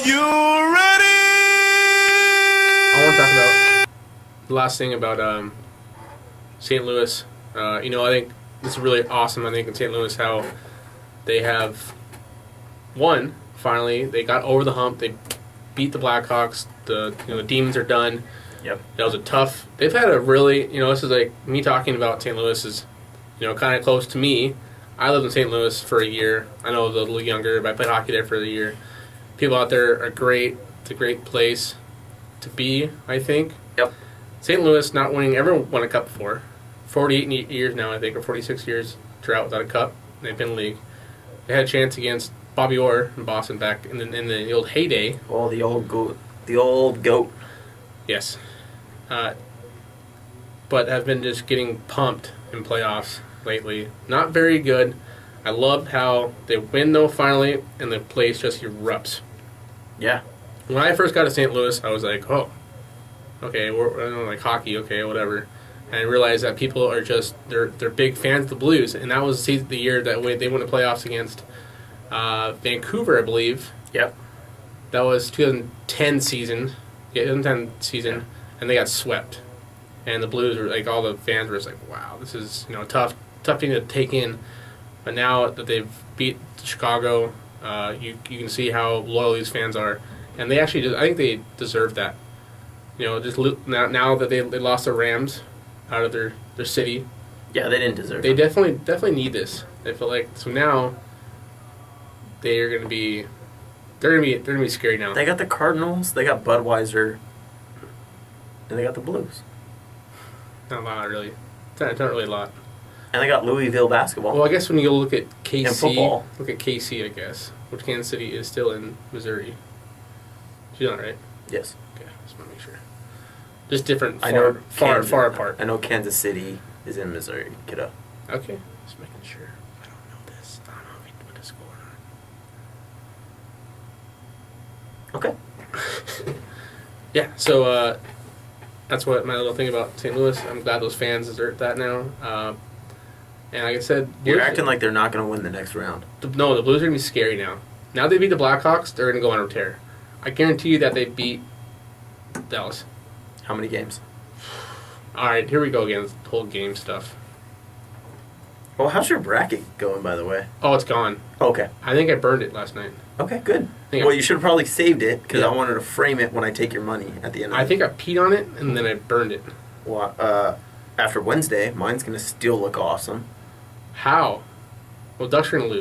you ready? I want to talk about the last thing about St. Louis. I think this is really awesome. I think in St. Louis how they have won finally. They got over the hump. They beat the Blackhawks. The Demons are done. Yep. That was a tough. They've had a really this is like me talking about St. Louis is kind of close to me. I lived in St. Louis for a year. I know a little younger, but I played hockey there for a year. People out there are great. It's a great place to be, I think. Yep. St. Louis not winning, ever won a cup before. 48 years now, I think, or 46 years drought without a cup. They've been in the league. They had a chance against Bobby Orr in Boston back in the old heyday. Oh, the old goat. The old goat. Yes. But have been just getting pumped in playoffs lately. Not very good. I loved how they win, though, finally, and the place just erupts. Yeah. When I first got to St. Louis, I was like, oh, okay, I don't know, like hockey, okay, whatever. And I realized that people are just, they're big fans of the Blues. And that was the year that they won the playoffs against Vancouver, I believe. Yep. That was 2010 season. Yeah, 2010 season. And they got swept. And the Blues were, like, all the fans were just like, wow, this is, tough thing to take in. But now that they've beat Chicago, you can see how loyal these fans are. And they actually, I think they deserve that. Just now that they lost the Rams out of their city. Yeah, they didn't deserve They it. definitely need this. They feel like, so now they're going to be scary now. They got the Cardinals, they got Budweiser, and they got the Blues. Not a lot, really. Not really a lot. And they got Louisville basketball. Well, I guess when you go look at KC, And football. look at KC, I guess, which Kansas City is still in Missouri. You know that, right? Yes. Okay, just want to make sure. Just different, I know far apart. I know Kansas City is in Missouri, kiddo. Okay, just making sure. I don't know this. I don't know if he went to school or not. Okay. Yeah, so that's what my little thing about St. Louis. I'm glad those fans deserve that now. And like I said, You're Blues, acting like they're not going to win the next round. the Blues are going to be scary now. Now they beat the Blackhawks, they're going to go on a tear. I guarantee you that they beat Dallas. How many games? All right, here we go again. The whole game stuff. Well, how's your bracket going, by the way? Oh, it's gone. Okay. I think I burned it last night. Okay, good. think Well, I- you should have probably saved it because Yeah. I wanted to frame it when I take your money at the end of I think I peed on it and then I burned it. Well, after Wednesday, mine's going to still look awesome. How? Well, Ducks are going to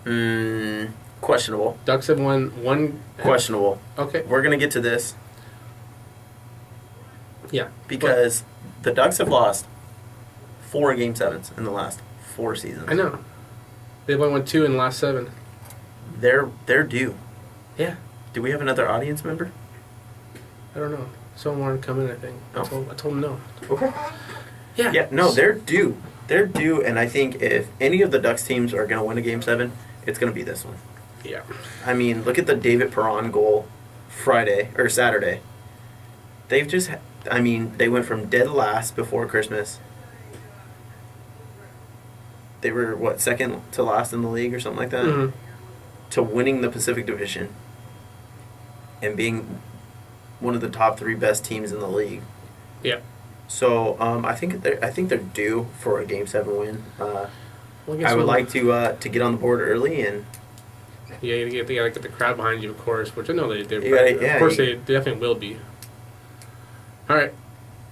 lose. Questionable. Ducks have won one. Questionable. Okay. We're going to get to this Yeah. because the Ducks have lost 4 Game 7s in the last 4 seasons. I know. They've only won 2 in the last 7. They're due. Yeah. Do we have another audience member? I don't know. Someone wanted to come in, I think. Oh. I told them no. Okay. Yeah. Yeah, no, they're due. They're due, and I think if any of the Ducks teams are going to win a Game 7, it's going to be this one. Yeah. I mean, look at the David Perron goal Saturday. They've just, they went from dead last before Christmas. They were, second to last in the league or something like that? Mm-hmm. To winning the Pacific Division and being one of the top 3 best teams in the league. Yeah. So I think they're due for a Game 7 win. Well, guess I would we'll- like to get on the board early and Yeah, you gotta get the crowd behind you, of course, which I know they do. You gotta- yeah, of course, you- they definitely will be. All right.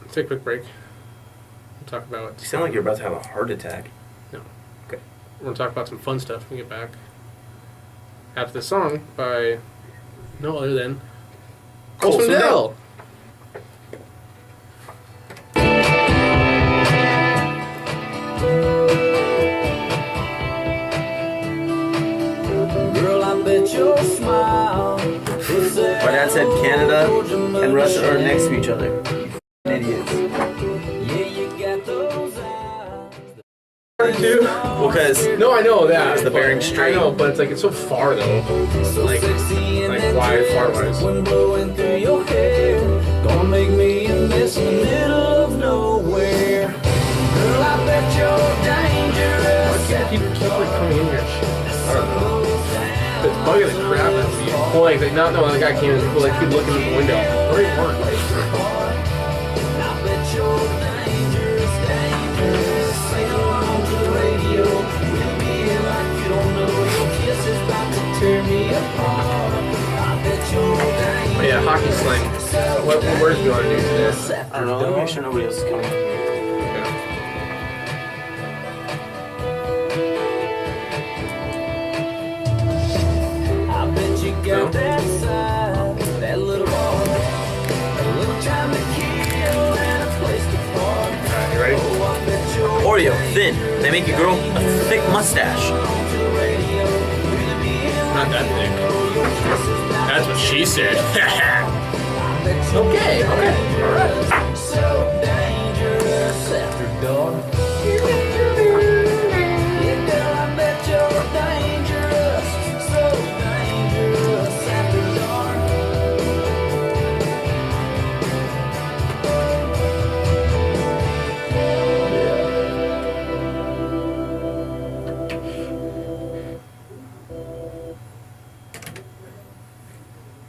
Let's take a quick break. We'll talk about. you sound like you're about to have a heart attack. No. Okay. We're going to talk about some fun stuff when we get back. After the song by no other than Colson Dell. Girl, I bet your smile. My dad said Canada and Russia are next to each other. Idiots. Yeah, you got those eyes. Because No, I know that. It's the but- Bering Strait. I know, but it's so far though. So Like- sexy and like that why dress, far-wise? wind blowing through your hair. Gonna make me a mess in the middle of nowhere. Girl, I bet you're dangerous. Why can't people keep like coming in here? I don't know. It's bugging the crap out of you. Well, like, no, the guy came in, like, keep looking at the window. What do you want? Oh, yeah, hockey slang. What words do you want to do today? I don't know. Let me make sure nobody else is coming. Yeah. I bet you got that side, that little ball, a little time to kill and a place to park. Alright, you ready? Oh, I bet you're Oreo, thin. They make you grow a thick mustache. Not that thick. That's what she said. okay. Alright. So dangerous after dark. Yeah, girl, I bet you're dangerous. So dangerous after dark.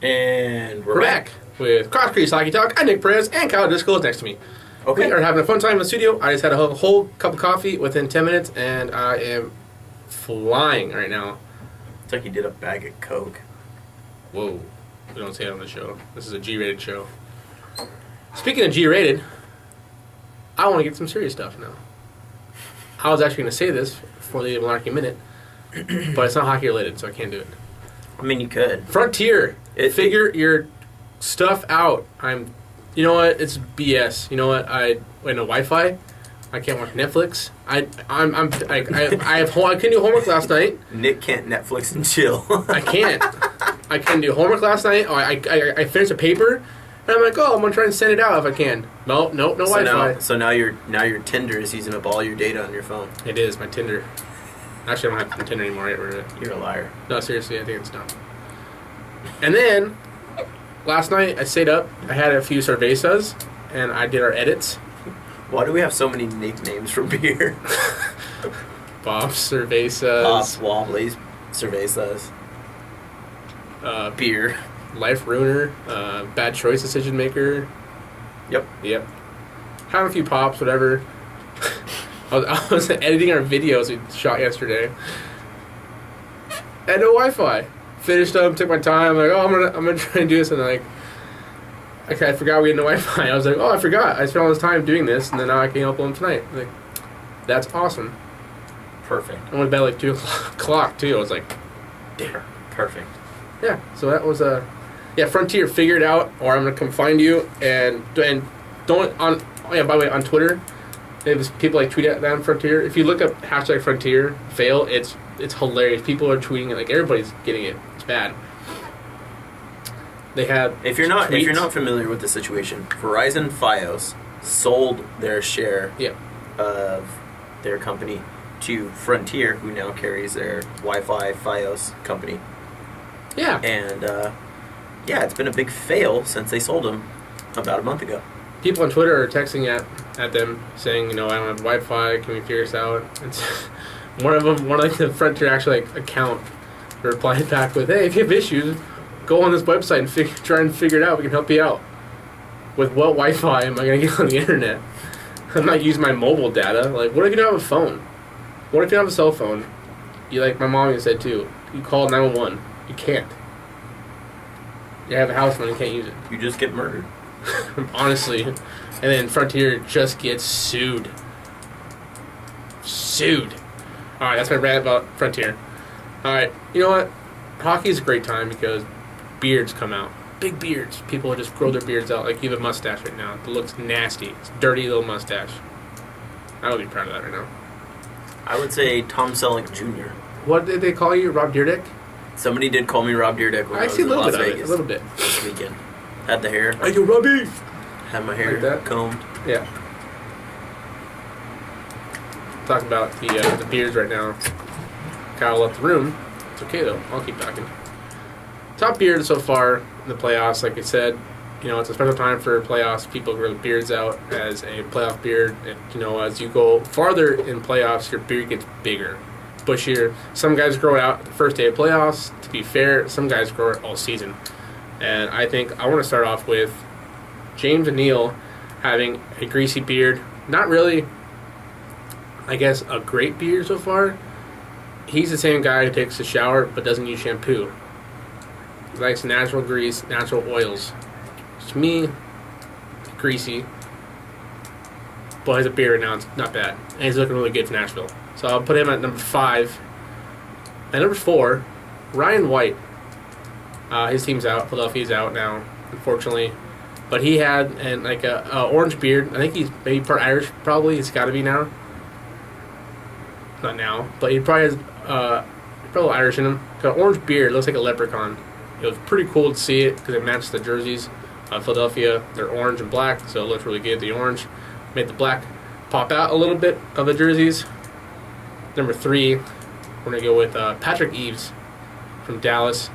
And We're back with Crease Hockey Talk. I'm Nick Perez, and Kyle Driscoll is next to me. Okay. We are having a fun time in the studio. I just had a whole cup of coffee within 10 minutes, and I am flying right now. It's like you did a bag of Coke. Whoa. We don't say it on the show. This is a G-rated show. Speaking of G-rated, I want to get some serious stuff now. I was actually going to say this for the Malarkey Minute, but it's not hockey related, so I can't do it. I mean, you could. Frontier. Figure your stuff out. You know what? It's BS. You know what? I no Wi-Fi. I can't watch Netflix. I couldn't do homework last night. Nick can't Netflix and chill. I can't. I couldn't do homework last night. I finished a paper, and I'm like, oh, I'm gonna try and send it out if I can. No Wi-Fi. So now your Tinder is using up all your data on your phone. It is my Tinder. Actually, I don't have Tinder anymore. You're a liar. No, seriously, I think it's done. And then last night I stayed up. I had a few cervezas, and I did our edits. Why do we have so many nicknames for beer? Bob's cervezas. Pops, Wobblies, Cervezas, beer. Life ruiner. Bad choice decision maker. Yep. Having a few pops, whatever. I was editing our videos we shot yesterday. Had no Wi-Fi. Finished up, took my time. Like, I'm gonna try and do this, and I forgot we had no Wi-Fi. I was like, I forgot. I spent all this time doing this, and then now I can upload them tonight. Like, that's awesome. Perfect. I went to bed at like 2 o'clock too. I was like, damn. Perfect. Yeah. So that was Frontier, figure it out, or I'm gonna come find you and don't on. Oh yeah, by the way, on Twitter. If people like tweet at them Frontier. If you look up hashtag Frontier fail, it's hilarious. People are tweeting it like everybody's getting it. It's bad. They had if you're not familiar with the situation, Verizon Fios sold their share of their company to Frontier, who now carries their Wi-Fi Fios company. Yeah. And it's been a big fail since they sold them about a month ago. People on Twitter are texting at them saying, I don't have Wi-Fi. Can we figure this out? It's one of the Frontier actually account replied back with, "Hey, if you have issues, go on this website and try and figure it out. We can help you out. With what Wi-Fi am I going to get on the internet? I'm not using my mobile data. Like, what if you don't have a phone? What if you don't have a cell phone? You like my mom said too. You call 911. You can't. You have a house phone. You can't use it. You just get murdered." Honestly. And then Frontier just gets sued. Alright, that's my rant about Frontier. Alright, you know what? Hockey is a great time because beards come out. Big beards. People just grow their beards out. Like you have a mustache right now. It looks nasty. It's a dirty little mustache. I would be proud of that right now. I would say Tom Selleck Jr. What did they call you? Rob Dyrdek? Somebody did call me Rob Dyrdek when I was see a in little Las bit Vegas of it. A little bit. this weekend. Had the hair. Are you Robbie? Had my hair Like that? combed. Yeah. Talking about the beers right now. Kyle left the room. It's okay though. I'll keep talking. Top beard so far in the playoffs, like I said, it's a special time for playoffs. People grow beards out as a playoff beard. And, as you go farther in playoffs, your beard gets bigger. bushier. Some guys grow it out the first day of playoffs. To be fair, some guys grow it all season. And I think I want to start off with James and Neal having a greasy beard. Not really, I guess, a great beard so far. He's the same guy who takes a shower but doesn't use shampoo. He likes natural grease, natural oils. To me, greasy. But has a beard right now, it's not bad. And he's looking really good for Nashville. So I'll put him at number 5. At number 4, Ryan White. His team's out. Philadelphia's out now, unfortunately. But he had a orange beard. I think he's maybe part Irish, probably. He's got to be now. Not now, but he probably has probably Irish in him. Got an orange beard. Looks like a leprechaun. It was pretty cool to see it because it matched the jerseys. Philadelphia, they're orange and black, so it looks really good. The orange made the black pop out a little bit of the jerseys. Number 3, we're going to go with Patrick Eves from Dallas.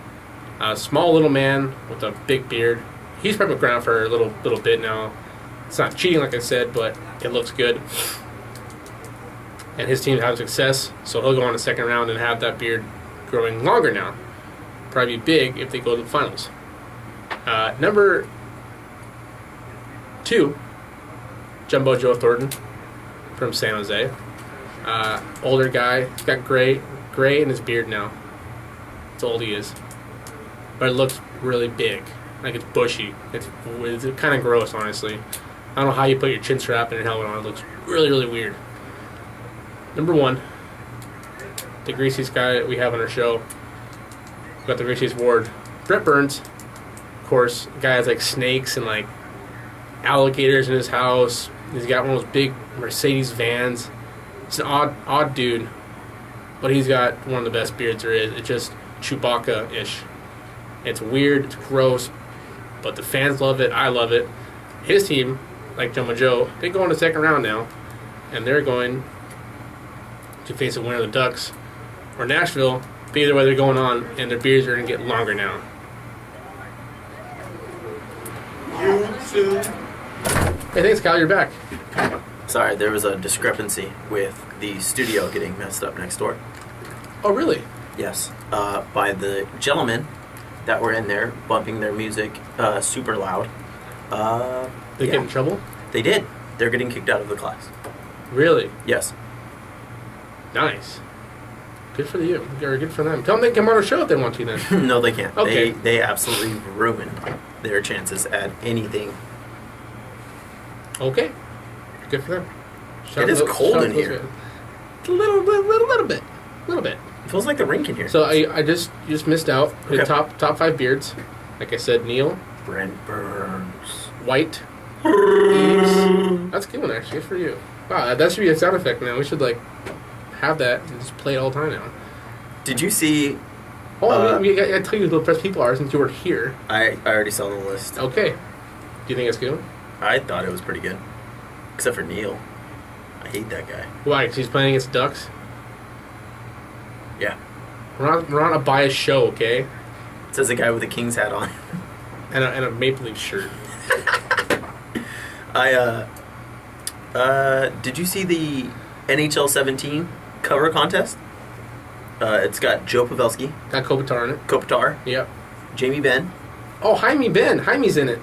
Small little man with a big beard. He's probably been around for a little bit now. It's not cheating, like I said, but it looks good. And his team's having success, so he'll go on the second round and have that beard growing longer now. Probably be big if they go to the finals. Number 2, Jumbo Joe Thornton from San Jose. Older guy. He's got gray in his beard now. That's how old he is. But it looks really big. Like it's bushy. It's kind of gross, honestly. I don't know how you put your chin strap and your helmet on. It looks really, really weird. Number 1, the greasiest guy we have on our show. We got the greasiest award. Brett Burns. Of course, the guy has like snakes and like alligators in his house. He's got one of those big Mercedes vans. It's an odd dude, but he's got one of the best beards there is. It's just Chewbacca-ish. It's weird, it's gross, but the fans love it. I love it. His team, like Jumbo Joe, they go in the second round now, and they're going to face the winner of the Ducks or Nashville. But either way, they're going on, and their beards are going to get longer now. Hey, thanks, Kyle. You're back. Sorry, there was a discrepancy with the studio getting messed up next door. Oh, really? Yes. By the gentlemen that were in there bumping their music super loud. They get in trouble? They did. They're getting kicked out of the class. Really? Yes. Nice. Good for you. Or good for them. Tell them they can come on our show if they want to then. No, they can't. Okay. They absolutely ruined their chances at anything. Okay. Good for them. It is cold in here. A little bit. It feels like the rink in here. So I just missed out. Okay. The top 5 beards. Like I said, Neal. Brent Burns. White. Eves. That's a good one, actually. Good for you. Wow, that should be a sound effect now. We should have that and just play it all the time now. Did you see... I tell you who the best people are since you were here. I already saw the list. Okay. Do you think it's good? I thought it was pretty good. Except for Neal. I hate that guy. Why? Because he's playing against Ducks? Yeah. We're on a biased show, okay? It says a guy with a King's hat on. And a Maple Leaf shirt. Did you see the NHL 17 cover contest? It's got Joe Pavelski. Got Kopitar in it. Kopitar. Yep. Jamie Benn. Oh, Jaime Benn. Jaime's in it.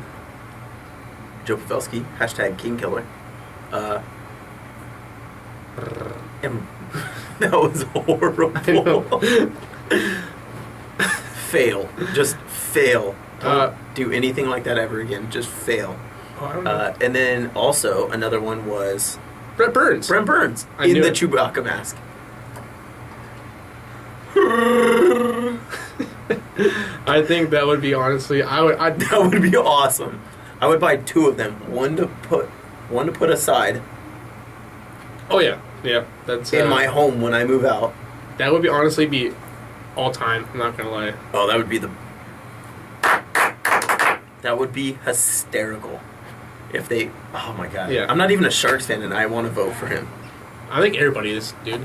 Joe Pavelski. # King Killer. That was horrible. Fail. Just fail. Don't do anything like that ever again. Just fail. Oh, I don't know. And then also another one was Brent Burns. Brent Burns I in knew the it. Chewbacca mask. I think that would be honestly. That would be awesome. I would buy 2 of them. One to put aside. Oh yeah. That's In my home when I move out. That would be honestly be all time. I'm not gonna lie. Oh, that would be hysterical. If they, oh my god. Yeah. I'm not even a Sharks fan, and I want to vote for him. I think everybody is, dude.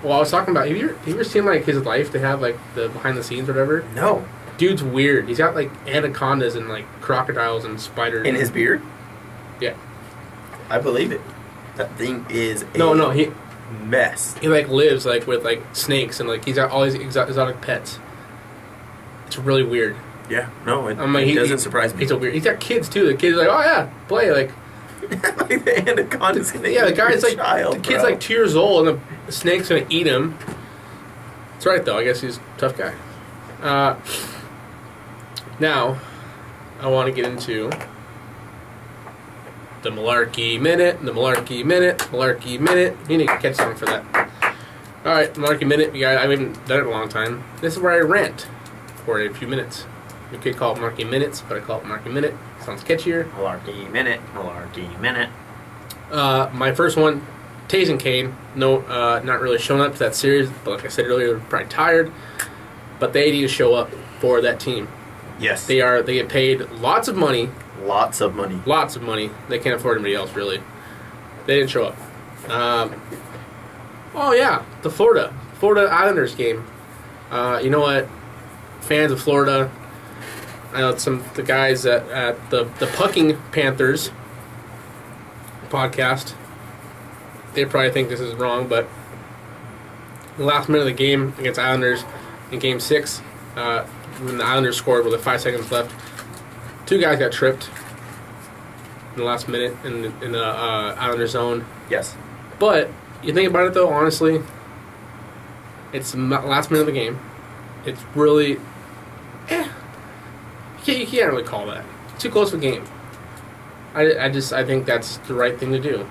I was talking about. Have you ever seen his life? They have the behind the scenes or whatever. No. Dude's weird. He's got anacondas and crocodiles and spiders. In his beard? Yeah. I believe it. That thing is. No. mess. He like lives like with like snakes and like he's got all these exotic pets. It's really weird. Yeah, no, it, I'm like, it doesn't surprise me. He's a weird. He's got kids too. The kids are like, oh yeah, play like. Like the anaconda's gonna Yeah, the eat guy's your like child, the kid's bro. like 2 years old and the snake's gonna eat him. That's right though. I guess he's a tough guy. Now, I want to get into the Malarkey Minute. The Malarkey Minute. Malarkey Minute. You need to catch something for that. All right, Malarkey Minute. You guys, I haven't done it in a long time. This is where I rant for a few minutes. You could call it Malarkey Minutes, but I call it Malarkey Minute. Sounds catchier. Malarkey Minute. Malarkey Minute. My first one, Taze and Kane. No, not really showing up to that series. But like I said earlier, they're probably tired. But they need to show up for that team. Yes. They get paid lots of money. Lots of money. Lots of money. They can't afford anybody else, really. They didn't show up. Oh, yeah. The Florida Islanders game. You know what? Fans of Florida, I know the guys at the Pucking Panthers podcast, they probably think this is wrong, but the last minute of the game against Islanders in Game 6, when the Islanders scored with 5 seconds left, 2 guys got tripped in the last minute in the Islanders zone. Yes. But you think about it though, honestly, it's the last minute of the game. It's really, you can't really call that. It's too close of a game. I think that's the right thing to do.